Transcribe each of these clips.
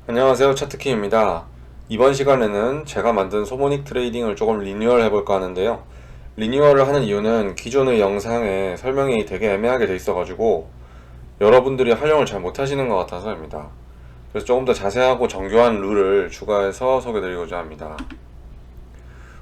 안녕하세요, 차트키입니다. 이번 시간에는 제가 만든 소모닉 트레이딩을 조금 리뉴얼 해볼까 하는데요. 리뉴얼을 하는 이유는 기존의 영상에 설명이 되게 애매하게 돼 있어가지고 여러분들이 활용을 잘 못하시는 것 같아서입니다. 그래서 조금 더 자세하고 정교한 룰을 추가해서 소개드리고자 합니다.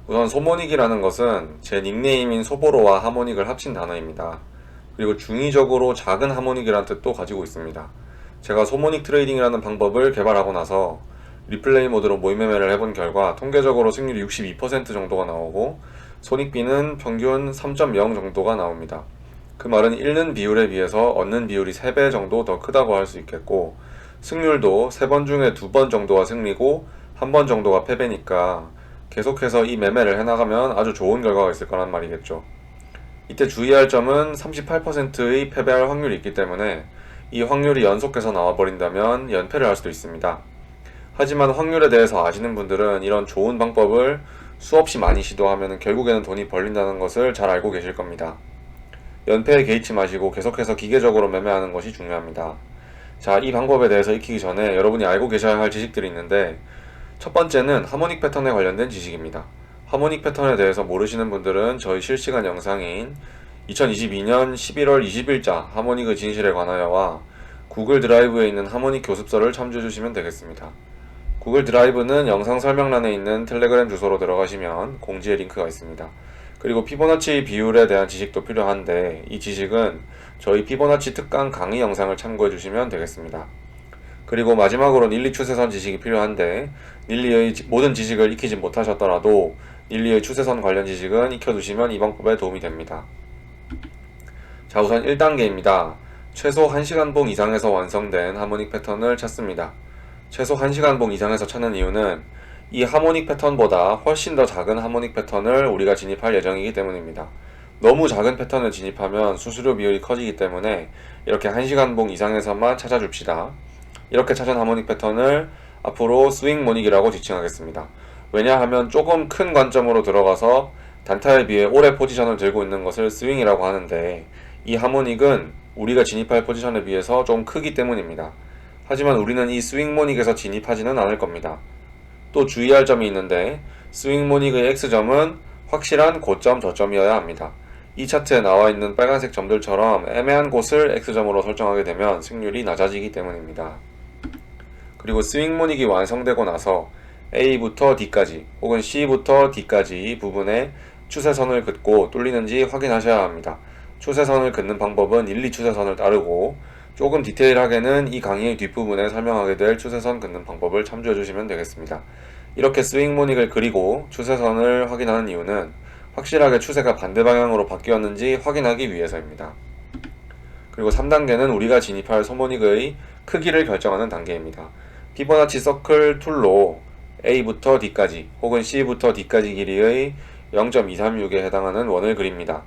우선 소모닉이라는 것은 제 닉네임인 소보로와 하모닉을 합친 단어입니다. 그리고 중의적으로 작은 하모닉이라는 뜻도 가지고 있습니다. 제가 소모닉 트레이딩이라는 방법을 개발하고 나서 리플레이 모드로 모의 매매를 해본 결과 통계적으로 승률이 62% 정도가 나오고 손익비는 평균 3.0 정도가 나옵니다. 그 말은 잃는 비율에 비해서 얻는 비율이 3배 정도 더 크다고 할 수 있겠고, 승률도 3번 중에 2번 정도가 승리고 1번 정도가 패배니까 계속해서 이 매매를 해나가면 아주 좋은 결과가 있을 거란 말이겠죠. 이때 주의할 점은 38%의 패배할 확률이 있기 때문에 이 확률이 연속해서 나와버린다면 연패를 할 수도 있습니다. 하지만 확률에 대해서 아시는 분들은 이런 좋은 방법을 수없이 많이 시도하면 결국에는 돈이 벌린다는 것을 잘 알고 계실 겁니다. 연패에 개의치 마시고 계속해서 기계적으로 매매하는 것이 중요합니다. 자, 이 방법에 대해서 익히기 전에 여러분이 알고 계셔야 할 지식들이 있는데, 첫 번째는 하모닉 패턴에 관련된 지식입니다. 하모닉 패턴에 대해서 모르시는 분들은 저희 실시간 영상인 2022년 11월 20일자 하모닉의 진실에 관하여와 구글 드라이브에 있는 하모닉 교습서를 참조해 주시면 되겠습니다. 구글 드라이브는 영상 설명란에 있는 텔레그램 주소로 들어가시면 공지에 링크가 있습니다. 그리고 피보나치 비율에 대한 지식도 필요한데 이 지식은 저희 피보나치 특강 강의 영상을 참고해 주시면 되겠습니다. 그리고 마지막으로 닐리 추세선 지식이 필요한데 닐리의 모든 지식을 익히지 못하셨더라도 닐리의 추세선 관련 지식은 익혀두시면 이 방법에 도움이 됩니다. 자, 우선 1단계입니다. 최소 1시간봉 이상에서 완성된 하모닉 패턴을 찾습니다. 최소 1시간봉 이상에서 찾는 이유는 이 하모닉 패턴보다 훨씬 더 작은 하모닉 패턴을 우리가 진입할 예정이기 때문입니다. 너무 작은 패턴을 진입하면 수수료 비율이 커지기 때문에 이렇게 1시간봉 이상에서만 찾아줍시다. 이렇게 찾은 하모닉 패턴을 앞으로 스윙 모닉이라고 지칭하겠습니다. 왜냐하면 조금 큰 관점으로 들어가서 단타에 비해 오래 포지션을 들고 있는 것을 스윙이라고 하는데 이 하모닉은 우리가 진입할 포지션에 비해서 좀 크기 때문입니다. 하지만 우리는 이 스윙 모닉에서 진입하지는 않을 겁니다. 또 주의할 점이 있는데 스윙 모닉의 X점은 확실한 고점 저점이어야 합니다. 이 차트에 나와 있는 빨간색 점들처럼 애매한 곳을 X점으로 설정하게 되면 승률이 낮아지기 때문입니다. 그리고 스윙 모닉이 완성되고 나서 A부터 D까지 혹은 C부터 D까지 부분에 추세선을 긋고 뚫리는지 확인하셔야 합니다. 추세선을 긋는 방법은 1, 2 추세선을 따르고 조금 디테일하게는 이 강의의 뒷부분에 설명하게 될 추세선 긋는 방법을 참조해 주시면 되겠습니다. 이렇게 스윙 모닉을 그리고 추세선을 확인하는 이유는 확실하게 추세가 반대 방향으로 바뀌었는지 확인하기 위해서입니다. 그리고 3단계는 우리가 진입할 소모닉의 크기를 결정하는 단계입니다. 피보나치 서클 툴로 A부터 D까지 혹은 C부터 D까지 길이의 0.236에 해당하는 원을 그립니다.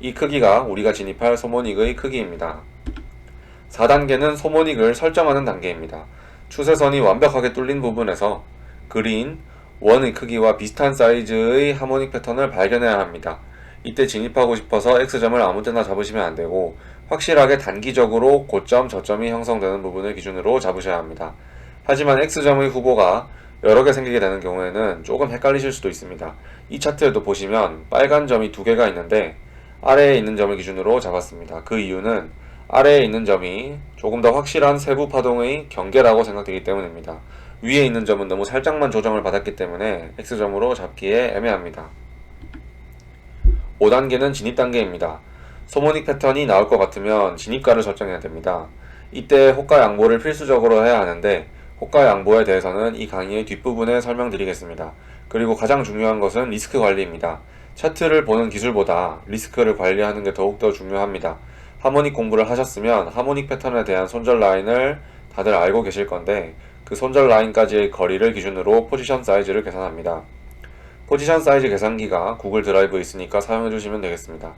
이 크기가 우리가 진입할 소모닉의 크기입니다. 4단계는 소모닉을 설정하는 단계입니다. 추세선이 완벽하게 뚫린 부분에서 그린 원의 크기와 비슷한 사이즈의 하모닉 패턴을 발견해야 합니다. 이때 진입하고 싶어서 X점을 아무 때나 잡으시면 안되고 확실하게 단기적으로 고점, 저점이 형성되는 부분을 기준으로 잡으셔야 합니다. 하지만 X점의 후보가 여러 개 생기게 되는 경우에는 조금 헷갈리실 수도 있습니다. 이 차트에도 보시면 빨간 점이 2개가 있는데 아래에 있는 점을 기준으로 잡았습니다. 그 이유는 아래에 있는 점이 조금 더 확실한 세부 파동의 경계라고 생각되기 때문입니다. 위에 있는 점은 너무 살짝만 조정을 받았기 때문에 X점으로 잡기에 애매합니다. 5단계는 진입 단계입니다. 소모닉 패턴이 나올 것 같으면 진입가를 설정해야 됩니다. 이때 호가 양보를 필수적으로 해야 하는데 호가 양보에 대해서는 이 강의의 뒷부분에 설명드리겠습니다. 그리고 가장 중요한 것은 리스크 관리입니다. 차트를 보는 기술보다 리스크를 관리하는 게 더욱더 중요합니다. 하모닉 공부를 하셨으면 하모닉 패턴에 대한 손절 라인을 다들 알고 계실 건데 그 손절 라인까지의 거리를 기준으로 포지션 사이즈를 계산합니다. 포지션 사이즈 계산기가 구글 드라이브에 있으니까 사용해 주시면 되겠습니다.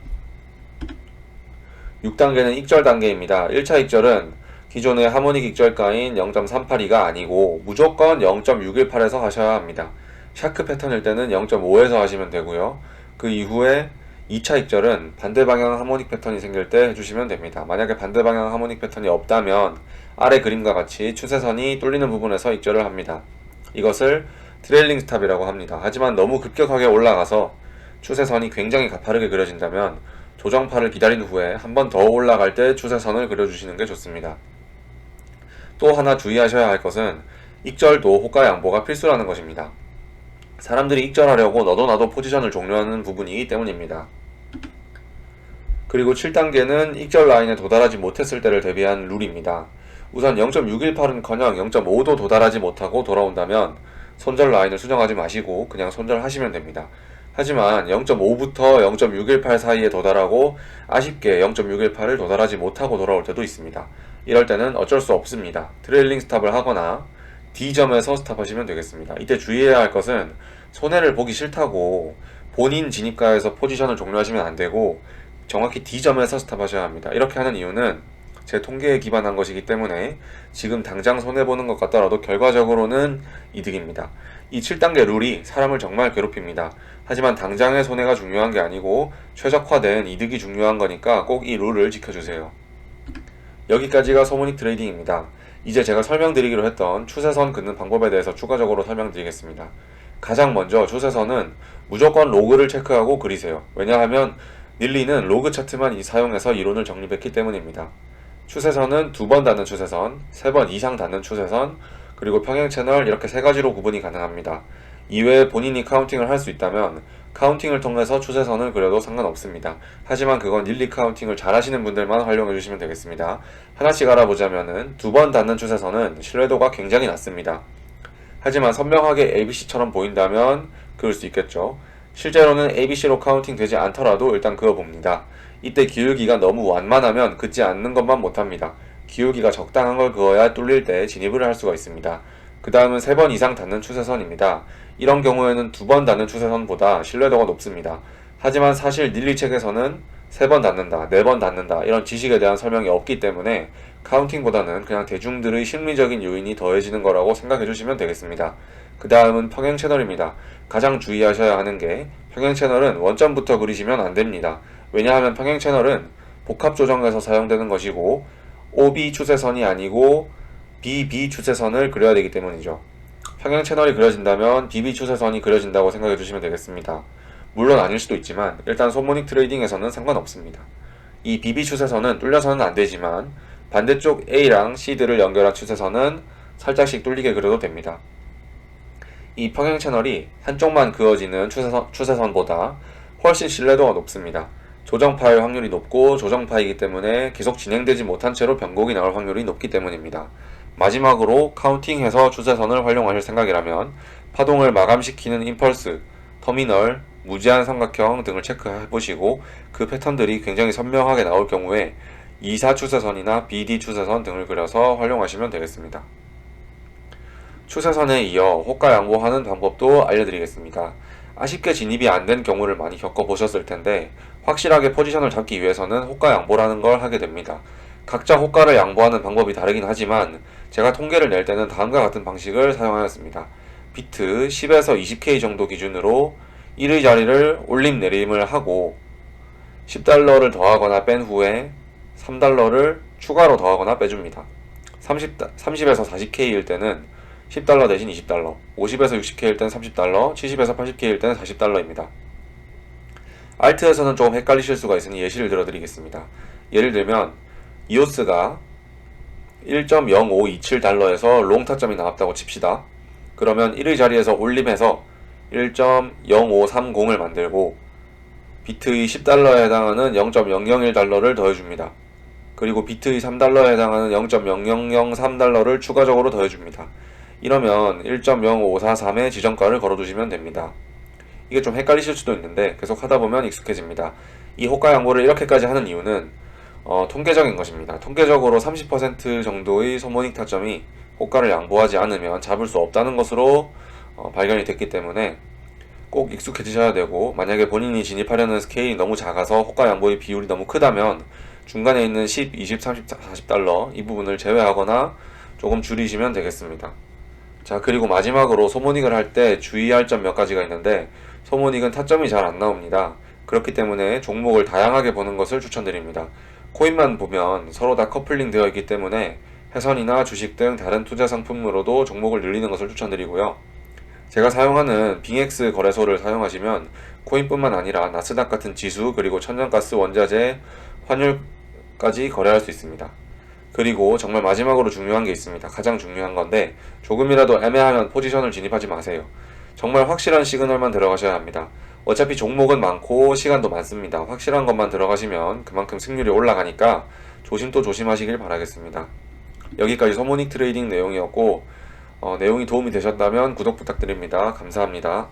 6단계는 익절 단계입니다. 1차 익절은 기존의 하모닉 익절가인 0.382가 아니고 무조건 0.618에서 하셔야 합니다. 샤크 패턴일 때는 0.5에서 하시면 되고요. 그 이후에 2차 익절은 반대 방향 하모닉 패턴이 생길 때 해주시면 됩니다. 만약에 반대 방향 하모닉 패턴이 없다면 아래 그림과 같이 추세선이 뚫리는 부분에서 익절을 합니다. 이것을 트레일링 스탑이라고 합니다. 하지만 너무 급격하게 올라가서 추세선이 굉장히 가파르게 그려진다면 조정파를 기다린 후에 한 번 더 올라갈 때 추세선을 그려주시는 게 좋습니다. 또 하나 주의하셔야 할 것은 익절도 호가 양보가 필수라는 것입니다. 사람들이 익절하려고 너도 나도 포지션을 종료하는 부분이기 때문입니다. 그리고 7단계는 익절 라인에 도달하지 못했을 때를 대비한 룰입니다. 우선 0.618은커녕 0.5도 도달하지 못하고 돌아온다면 손절 라인을 수정하지 마시고 그냥 손절하시면 됩니다. 하지만 0.5부터 0.618 사이에 도달하고 아쉽게 0.618을 도달하지 못하고 돌아올 때도 있습니다. 이럴 때는 어쩔 수 없습니다. 트레일링 스탑을 하거나 D점에서 스탑하시면 되겠습니다. 이때 주의해야 할 것은 손해를 보기 싫다고 본인 진입가에서 포지션을 종료하시면 안되고 정확히 D점에서 스탑하셔야 합니다. 이렇게 하는 이유는 제 통계에 기반한 것이기 때문에 지금 당장 손해보는 것 같더라도 결과적으로는 이득입니다. 이 7단계 룰이 사람을 정말 괴롭힙니다. 하지만 당장의 손해가 중요한 게 아니고 최적화된 이득이 중요한 거니까 꼭 이 룰을 지켜주세요. 여기까지가 소모닉 트레이딩입니다. 이제 제가 설명드리기로 했던 추세선 긋는 방법에 대해서 추가적으로 설명드리겠습니다. 가장 먼저 추세선은 무조건 로그를 체크하고 그리세요. 왜냐하면 닐리는 로그 차트만 사용해서 이론을 정립했기 때문입니다. 추세선은 2번 닿는 추세선, 3번 이상 닿는 추세선, 그리고 평행 채널 이렇게 3가지로 구분이 가능합니다. 이외에 본인이 카운팅을 할 수 있다면 카운팅을 통해서 추세선을 그려도 상관없습니다. 하지만 그건 닐리 카운팅을 잘 하시는 분들만 활용해 주시면 되겠습니다. 하나씩 알아보자면은 2번 닿는 추세선은 신뢰도가 굉장히 낮습니다. 하지만 선명하게 ABC처럼 보인다면 그을 수 있겠죠. 실제로는 ABC로 카운팅 되지 않더라도 일단 그어봅니다. 이때 기울기가 너무 완만하면 긋지 않는 것만 못합니다. 기울기가 적당한 걸 그어야 뚫릴 때 진입을 할 수가 있습니다. 그 다음은 3번 이상 닿는 추세선입니다. 이런 경우에는 2번 닿는 추세선보다 신뢰도가 높습니다. 하지만 사실 닐리 책에서는 3번 닿는다, 4번 닿는다 이런 지식에 대한 설명이 없기 때문에 카운팅보다는 그냥 대중들의 심리적인 요인이 더해지는 거라고 생각해 주시면 되겠습니다. 그 다음은 평행 채널입니다. 가장 주의하셔야 하는 게 평행 채널은 원점부터 그리시면 안됩니다. 왜냐하면 평행 채널은 복합 조정에서 사용되는 것이고 OB 추세선이 아니고 BB 추세선을 그려야 되기 때문이죠. 평행 채널이 그려진다면 BB 추세선이 그려진다고 생각해 주시면 되겠습니다. 물론 아닐 수도 있지만 일단 소모닉 트레이딩에서는 상관없습니다. 이 BB 추세선은 뚫려서는 안되지만 반대쪽 A랑 C들을 연결한 추세선은 살짝씩 뚫리게 그려도 됩니다. 이 평행 채널이 한쪽만 그어지는 추세선보다 훨씬 신뢰도가 높습니다. 조정파일 확률이 높고 조정파이기 때문에 계속 진행되지 못한 채로 변곡이 나올 확률이 높기 때문입니다. 마지막으로 카운팅해서 추세선을 활용하실 생각이라면 파동을 마감시키는 임펄스, 터미널, 무제한 삼각형 등을 체크해 보시고 그 패턴들이 굉장히 선명하게 나올 경우에 2사 추세선이나 BD 추세선 등을 그려서 활용하시면 되겠습니다. 추세선에 이어 호가 양보하는 방법도 알려드리겠습니다. 아쉽게 진입이 안 된 경우를 많이 겪어보셨을 텐데 확실하게 포지션을 잡기 위해서는 호가 양보라는 걸 하게 됩니다. 각자 호가를 양보하는 방법이 다르긴 하지만 제가 통계를 낼 때는 다음과 같은 방식을 사용하였습니다. 비트 10에서 20K 정도 기준으로 1의 자리를 올림 내림을 하고 10달러를 더하거나 뺀 후에 3달러를 추가로 더하거나 빼줍니다. 30에서 40K일 때는 10달러 대신 20달러, 50에서 60K일 때는 30달러, 70에서 80K일 때는 40달러입니다. 알트에서는 조금 헷갈리실 수가 있으니 예시를 들어드리겠습니다. 예를 들면 이오스가 1.0527달러에서 롱 타점이 나왔다고 칩시다. 그러면 1의 자리에서 올림해서 1.0530을 만들고 비트의 10달러에 해당하는 0.001달러를 더해줍니다. 그리고 비트의 3달러에 해당하는 0.0003달러를 추가적으로 더해줍니다. 이러면 1.0543의 지정가를 걸어두시면 됩니다. 이게 좀 헷갈리실 수도 있는데 계속 하다보면 익숙해집니다. 이 호가 양보를 이렇게까지 하는 이유는 통계적인 것입니다. 통계적으로 30% 정도의 소모닉 타점이 호가를 양보하지 않으면 잡을 수 없다는 것으로 발견이 됐기 때문에 꼭 익숙해지셔야 되고, 만약에 본인이 진입하려는 스케일이 너무 작아서 호가 양보의 비율이 너무 크다면 중간에 있는 10, 20, 30, 40달러 이 부분을 제외하거나 조금 줄이시면 되겠습니다. 자, 그리고 마지막으로 소모닉을 할 때 주의할 점 몇 가지가 있는데, 소모닉은 타점이 잘 안 나옵니다. 그렇기 때문에 종목을 다양하게 보는 것을 추천드립니다. 코인만 보면 서로 다 커플링 되어 있기 때문에 회선이나 주식 등 다른 투자 상품으로도 종목을 늘리는 것을 추천드리고요. 제가 사용하는 빙엑스 거래소를 사용하시면 코인뿐만 아니라 나스닥 같은 지수 그리고 천연가스 원자재 환율까지 거래할 수 있습니다. 그리고 정말 마지막으로 중요한 게 있습니다. 가장 중요한 건데 조금이라도 애매하면 포지션을 진입하지 마세요. 정말 확실한 시그널만 들어가셔야 합니다. 어차피 종목은 많고 시간도 많습니다. 확실한 것만 들어가시면 그만큼 승률이 올라가니까 조심 또 조심하시길 바라겠습니다. 여기까지 소모닉 트레이딩 내용이었고 내용이 도움이 되셨다면 구독 부탁드립니다. 감사합니다.